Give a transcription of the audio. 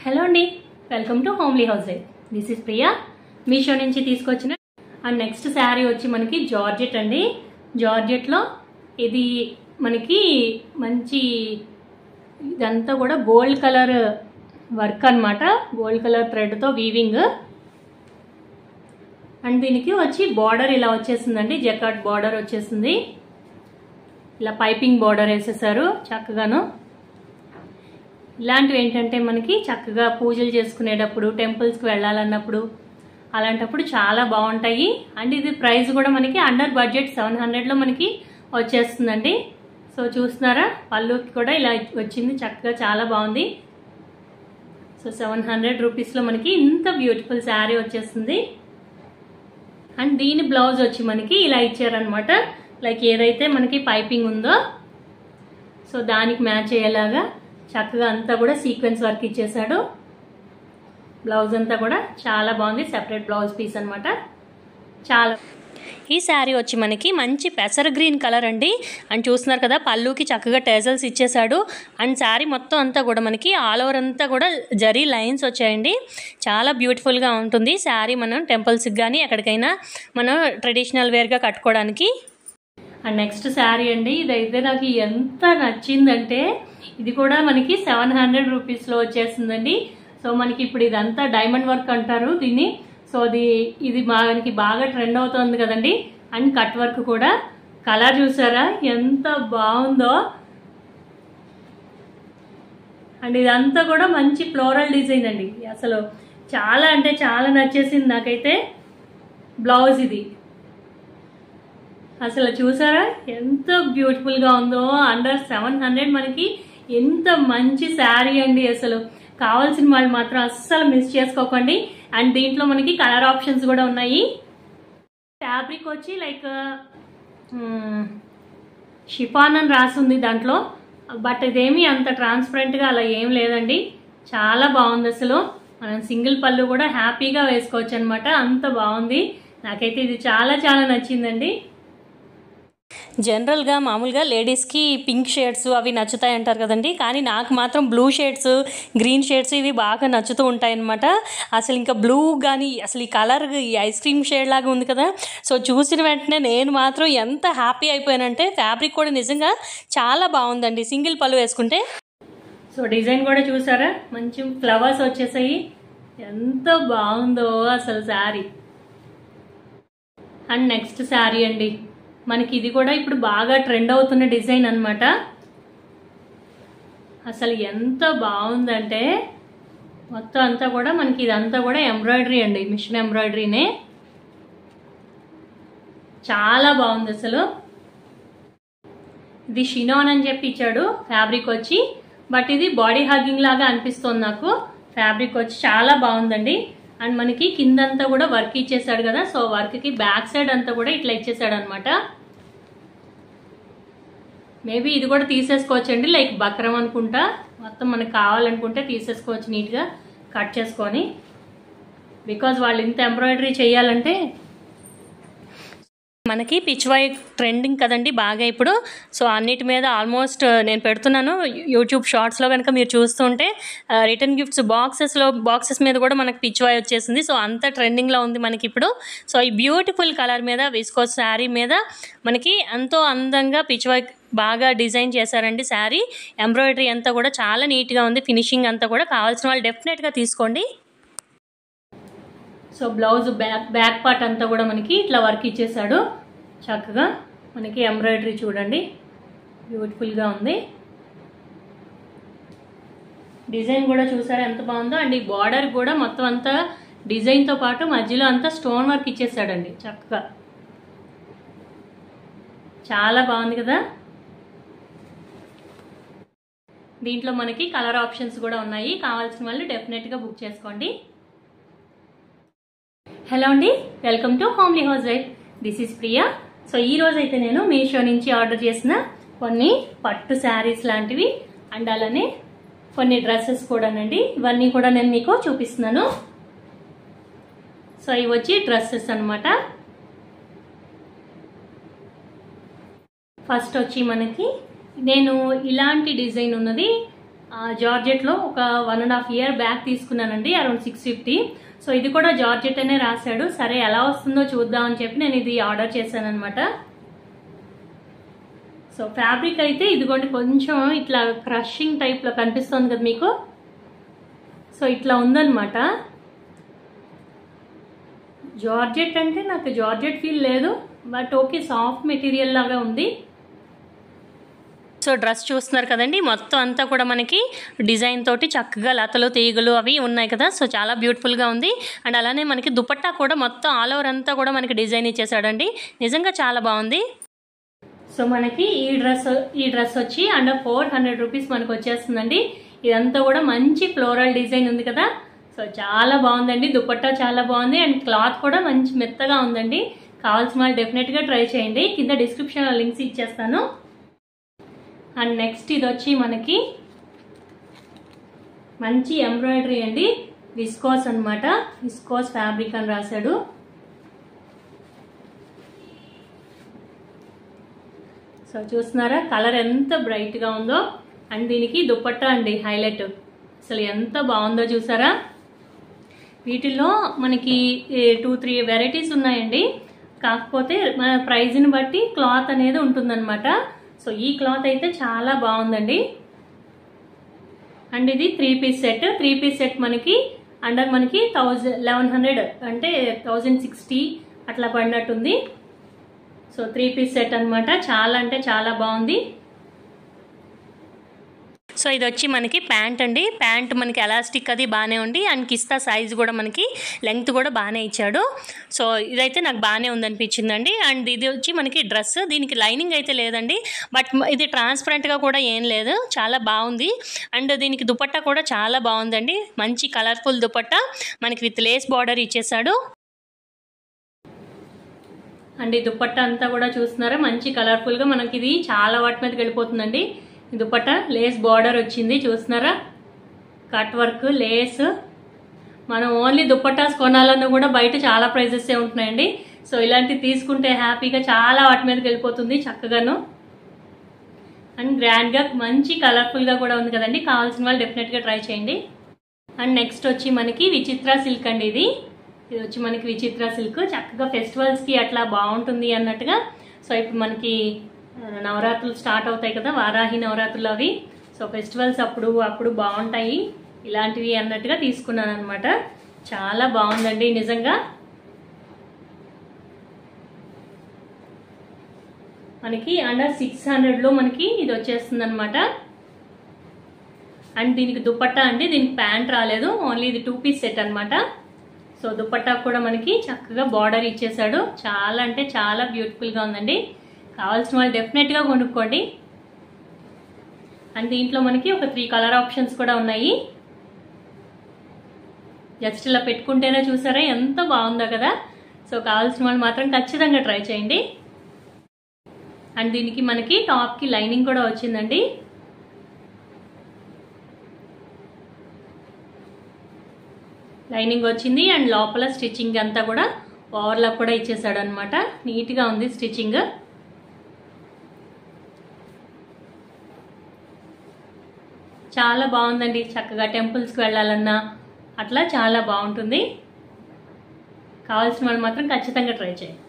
Hello అండి, welcome to homely house wife. This is Priya. Meesho నుంచి తీసుకొచ్చిన అండ్ నెక్స్ట్ శారీ వచ్చి మనకి జార్జెట్ అండి. జార్జెట్లో ఇది మనకి మంచి ఇదంతా కూడా గోల్డ్ కలర్ వర్క్ అన్నమాట. గోల్డ్ కలర్ థ్రెడ్తో వీవింగ్ అండ్ దీనికి వచ్చి బార్డర్ ఇలా వచ్చేసిందండి. జకాట్ బార్డర్ వచ్చేసింది. ఇలా పైపింగ్ బార్డర్ వేసేసారు చక్కగాను. ఇలాంటివి ఏంటంటే మనకి చక్కగా పూజలు చేసుకునేటప్పుడు టెంపుల్స్కి వెళ్ళాలన్నప్పుడు అలాంటప్పుడు చాలా బాగుంటాయి. అండ్ ఇది ప్రైస్ కూడా మనకి అండర్ బడ్జెట్ 700లో మనకి వచ్చేస్తుందండి. సో చూస్తున్నారా, పళ్ళుకి కూడా ఇలా వచ్చింది చక్కగా, చాలా బాగుంది. సో 700 రూపీస్లో మనకి ఇంత బ్యూటిఫుల్ శారీ వచ్చేస్తుంది. అండ్ దీని బ్లౌజ్ వచ్చి మనకి ఇలా ఇచ్చారనమాట. లైక్ ఏదైతే మనకి పైపింగ్ ఉందో సో దానికి మ్యాచ్ అయ్యేలాగా చక్కగా అంతా కూడా సీక్వెన్స్ వర్క్ ఇచ్చేసాడు. బ్లౌజ్ అంతా కూడా చాలా బాగుంది. సెపరేట్ బ్లౌజ్ పీస్ అనమాట. చాలా ఈ శారీ వచ్చి మనకి మంచి పెసర గ్రీన్ కలర్ అండి. అండ్ చూస్తున్నారు కదా, పళ్ళుకి చక్కగా టేజల్స్ ఇచ్చేసాడు. అండ్ శారీ మొత్తం అంతా కూడా మనకి ఆల్ ఓవర్ అంతా కూడా జరీ లైన్స్ వచ్చాయండి. చాలా బ్యూటిఫుల్గా ఉంటుంది శారీ. మనం టెంపుల్స్కి కానీ ఎక్కడికైనా మనం ట్రెడిషనల్ వేర్గా కట్టుకోవడానికి. అండ్ నెక్స్ట్ శారీ అండి, ఇదైతే నాకు ఎంత నచ్చిందంటే ఇది కూడా మనకి 700 రూపీస్లో వచ్చేస్తుందండి. సో మనకి ఇప్పుడు ఇదంతా డైమండ్ వర్క్ అంటారు దీన్ని. సో ఇది మనకి బాగా ట్రెండ్ అవుతుంది కదండి. అండ్ కట్ వర్క్ కూడా. కలర్ చూసారా ఎంత బాగుందో. అండ్ ఇదంతా కూడా మంచి ఫ్లోరల్ డిజైన్ అండి. అసలు చాలా అంటే చాలా నచ్చేసింది నాకైతే. బ్లౌజ్ ఇది అసలు చూసారా ఎంత బ్యూటిఫుల్గా ఉందో. అండర్ 700 మనకి ఎంత మంచి శారీ అండి. అసలు కావాల్సిన వాళ్ళు మాత్రం అస్సలు మిస్ చేసుకోకండి. అండ్ దీంట్లో మనకి కలర్ ఆప్షన్స్ కూడా ఉన్నాయి. ఫ్యాబ్రిక్ వచ్చి లైక్ షిఫాన్ అని రాస్తుంది దాంట్లో. బట్ ఇదేమి అంత ట్రాన్స్పరెంట్గా అలా ఏం లేదండి. చాలా బాగుంది అసలు. మనం సింగిల్ పళ్ళు కూడా హ్యాపీగా వేసుకోవచ్చు అనమాట. అంత బాగుంది. నాకైతే ఇది చాలా చాలా నచ్చిందండి. జనరల్గా మామూలుగా లేడీస్కి పింక్ షేడ్స్ అవి నచ్చుతాయి అంటారు కదండి. కానీ నాకు మాత్రం బ్లూ షేడ్స్, గ్రీన్ షేడ్స్ ఇవి బాగా నచ్చుతూ ఉంటాయి అన్నమాట. అసలు ఇంకా బ్లూ కానీ అసలు ఈ కలర్ ఈ ఐస్ క్రీమ్ షేడ్ లాగా ఉంది కదా. సో చూసిన వెంటనే నేను మాత్రం ఎంత హ్యాపీ అయిపోయానంటే ఫ్యాబ్రిక్ కూడా నిజంగా చాలా బాగుందండి సింగిల్ పళ్ళు వేసుకుంటే. సో డిజైన్ కూడా చూసారా, మంచి ఫ్లవర్స్ వచ్చేసాయి. ఎంత బాగుందో అసలు శారీ. అండ్ నెక్స్ట్ శారీ అండి, మనకి ఇది కూడా ఇప్పుడు బాగా ట్రెండ్ అవుతున్న డిజైన్ అనమాట. అసలు ఎంత బాగుందంటే మొత్తం అంతా కూడా మనకి ఇదంతా కూడా ఎంబ్రాయిడరీ అండి. మిషన్ ఎంబ్రాయిడరీనే. చాలా బాగుంది అసలు. ఇది షినాన్ అని చెప్పి ఇచ్చాడు ఫ్యాబ్రిక్ వచ్చి. బట్ ఇది బాడీ హగ్గింగ్ లాగా అనిపిస్తుంది నాకు. ఫ్యాబ్రిక్ వచ్చి చాలా బాగుందండి. అండ్ మనకి కిందంతా కూడా వర్క్ ఇచ్చేసాడు కదా. సో వర్క్కి బ్యాక్ సైడ్ అంతా కూడా ఇట్లా ఇచ్చేసాడు అనమాట. మేబీ ఇది కూడా తీసేసుకోవచ్చండి. లైక్ బక్రం అనుకుంటా. మొత్తం మనకు కావాలనుకుంటే తీసేసుకోవచ్చు నీట్గా కట్ చేసుకొని. బికాజ్ వాళ్ళు ఇంత ఎంబ్రాయిడరీ చేయాలంటే మనకి పిచ్ వై ట్రెండింగ్ కదండి బాగా ఇప్పుడు. సో అన్నిటి మీద ఆల్మోస్ట్ నేను పెడుతున్నాను యూట్యూబ్ షార్ట్స్లో. కనుక మీరు చూస్తుంటే రిటర్న్ గిఫ్ట్స్ బాక్సెస్ మీద కూడా మనకి పిచ్ వై వచ్చేసింది. సో అంత ట్రెండింగ్లో ఉంది మనకి ఇప్పుడు. సో ఈ బ్యూటిఫుల్ కలర్ మీద విస్కోస్ శారీ మీద మనకి ఎంతో అందంగా పిచ్ వై బాగా డిజైన్ చేశారండి. శారీ ఎంబ్రాయిడరీ అంతా కూడా చాలా నీట్గా ఉంది. ఫినిషింగ్ అంతా కూడా కావాల్సిన వాళ్ళు డెఫినెట్గా తీసుకోండి. సో బ్లౌజ్ బ్యాక్ పార్ట్ అంతా కూడా మనకి ఇట్లా వర్క్ ఇచ్చేసాడు చక్కగా. మనకి ఎంబ్రాయిడరీ చూడండి బ్యూటిఫుల్గా ఉంది. డిజైన్ కూడా చూసారా ఎంత బాగుందో. అండ్ ఈ బార్డర్ కూడా మొత్తం అంతా డిజైన్తో పాటు మధ్యలో అంతా స్టోన్ వర్క్ ఇచ్చేసాడండి చక్కగా. చాలా బాగుంది కదా. దీంట్లో మనకి కలర్ ఆప్షన్స్ కూడా ఉన్నాయి. కావాల్సిన వాళ్ళు డెఫినెట్గా బుక్ చేసుకోండి. హలో అండి, welcome to homely house wife. This is Priya. So ఈ రోజు అయితే నేను మీషో నుంచి ఆర్డర్ చేసిన కొన్ని పట్టు శారీస్ లాంటివి అండ్ అలానే కొన్ని డ్రెస్సెస్ కూడానండి. ఇవన్నీ కూడా నేను మీకు చూపిస్తున్నాను. సో ఇవి వచ్చి డ్రెస్సెస్ అనమాట. ఫస్ట్ వచ్చి మనకి నేను ఇలాంటి డిజైన్ ఉన్నది జార్జెట్లో ఒక 1.5 ఇయర్ బ్యాక్ తీసుకున్నానండి, అరౌండ్ 650. సో ఇది కూడా జార్జెట్ అనే రాశాడు. సరే ఎలా వస్తుందో చూద్దాం అని చెప్పి నేను ఇది ఆర్డర్ చేశాను అనమాట. సో ఫ్యాబ్రిక్ అయితే ఇదిగోండి కొంచెం ఇట్లా క్రషింగ్ టైప్లో కనిపిస్తుంది కదా మీకు. సో ఇట్లా ఉందన్నమాట. జార్జెట్ అంటే నాకు జార్జెట్ ఫీల్ లేదు, బట్ ఓకే సాఫ్ట్ మెటీరియల్ లాగా ఉంది. సో డ్రెస్ చూస్తున్నారు కదండి, మొత్తం అంతా కూడా మనకి డిజైన్ తోటి చక్కగా లతలు తీగలు అవి ఉన్నాయి కదా. సో చాలా బ్యూటిఫుల్గా ఉంది. అండ్ అలానే మనకి దుపట్టా కూడా మొత్తం ఆల్ ఓవర్ అంతా కూడా మనకి డిజైన్ ఇచ్చేసాడండి. నిజంగా చాలా బాగుంది. సో మనకి ఈ డ్రెస్ వచ్చి అండర్ 400 రూపీస్ మనకు వచ్చేస్తుందండి. ఇదంతా కూడా మంచి ఫ్లోరల్ డిజైన్ ఉంది కదా. సో చాలా బాగుందండి. దుపట్టా చాలా బాగుంది అండ్ క్లాత్ కూడా మంచి మెత్తగా ఉందండి. కావాల్సిన వాళ్ళు డెఫినెట్గా ట్రై చేయండి. కింద డిస్క్రిప్షన్లో లింక్స్ ఇచ్చేస్తాను. అండ్ నెక్స్ట్ ఇది వచ్చి మనకి మంచి ఎంబ్రాయిడరీ అండి, విస్కోస్ అనమాట. విస్కోస్ ఫ్యాబ్రిక్ అని రాశాడు. సో చూస్తున్నారా కలర్ ఎంత బ్రైట్గా ఉందో. అండ్ దీనికి దుపట్టా అండి హైలైట్. అసలు ఎంత బాగుందో చూసారా. వీటిల్లో మనకి 2-3 వెరైటీస్ ఉన్నాయండి. కాకపోతే మన ప్రైజ్ని బట్టి క్లాత్ అనేది ఉంటుందన్నమాట. సో ఈ క్లాత్ అయితే చాలా బాగుందండి. అండ్ ఇది 3 పీస్ సెట్. 3 పీస్ సెట్ మనకి అండర్ మనకి 1100 అంటే 1060 అట్లా పడినట్టుంది. సో 3 పీస్ సెట్ అనమాట. చాలా అంటే చాలా బాగుంది. సో ఇది వచ్చి మనకి ప్యాంట్ అండి. ప్యాంట్ మనకి ఎలాస్టిక్ అది బాగానే ఉంది అండ్ కిస్తా సైజ్ కూడా మనకి లెంగ్త్ కూడా బాగానే ఇచ్చాడు. సో ఇదైతే నాకు బాగానే ఉందనిపించిందండి. అండ్ ఇది వచ్చి మనకి డ్రెస్, దీనికి లైనింగ్ అయితే లేదండి, బట్ ఇది ట్రాన్స్పరెంట్గా కూడా ఏం లేదు, చాలా బాగుంది. అండ్ దీనికి దుపట్టా కూడా చాలా బాగుందండి. మంచి కలర్ఫుల్ దుపట్టా మనకి విత్ లేస్ బార్డర్ ఇచ్చేసాడు. అండ్ ఈ దుపట్టా అంతా కూడా చూస్తున్నారా మంచి కలర్ఫుల్గా మనకి ఇది చాలా వాటి మీదకి వెళ్ళిపోతుందండి. దుపట్టా లేస్ బార్డర్ వచ్చింది చూస్తున్నారా, కట్ వర్క్ లేస్. మనం ఓన్లీ దుపట్టాస్ కొనాలన్నా కూడా బయట చాలా ప్రైజెస్ ఉంటున్నాయండి. సో ఇలాంటివి తీసుకుంటే హ్యాపీగా చాలా వాటి మీదకి వెళ్ళిపోతుంది చక్కగాను. అండ్ గ్రాండ్గా మంచి కలర్ఫుల్గా కూడా ఉంది కదండి. కావాల్సిన వాళ్ళు డెఫినెట్గా ట్రై చేయండి. అండ్ నెక్స్ట్ వచ్చి మనకి విచిత్ర సిల్క్ అండి. ఇది వచ్చి మనకి విచిత్ర సిల్క్ చక్కగా ఫెస్టివల్స్కి అట్లా బాగుంటుంది అన్నట్టుగా. సో ఇప్పుడు మనకి నవరాత్రులు స్టార్ట్ అవుతాయి కదా, వారాహి నవరాత్రులు అవి. సో ఫెస్టివల్స్ అప్పుడు బాగుంటాయి ఇలాంటివి అన్నట్టుగా తీసుకున్నాను అనమాట. చాలా బాగుందండి నిజంగా. మనకి అండర్ 600లో మనకి ఇది వచ్చేస్తుంది అనమాట. అండ్ దీనికి దుపట్టా అండి, దీనికి ప్యాంట్ రాలేదు, ఓన్లీ ఇది 2 పీస్ సెట్ అనమాట. సో దుపట్టా కూడా మనకి చక్కగా బార్డర్ ఇచ్చేసాడు. చాలా అంటే చాలా బ్యూటిఫుల్గా ఉందండి. కావాల్సిన వాళ్ళు డెఫినెట్గా కొనుక్కోండి. అండ్ దీంట్లో మనకి ఒక 3 కలర్ ఆప్షన్స్ కూడా ఉన్నాయి. జస్ట్ ఇలా పెట్టుకుంటేనే చూసారా ఎంత బాగుందో కదా. సో కావాల్సిన వాళ్ళు మాత్రం ఖచ్చితంగా ట్రై చేయండి. అండ్ దీనికి మనకి టాప్కి లైనింగ్ కూడా వచ్చిందండి. లైనింగ్ వచ్చింది అండ్ లోపల స్టిచ్చింగ్ అంతా కూడా ఓవర్లాప్ కూడా ఇచ్చేసాడు అనమాట. నీట్గా ఉంది స్టిచ్చింగ్. చాలా బాగుందండి. చక్కగా టెంపుల్స్కి వెళ్ళాలన్నా అట్లా చాలా బాగుంటుంది. కావాల్సిన వాళ్ళు మాత్రం ఖచ్చితంగా ట్రై చేయండి.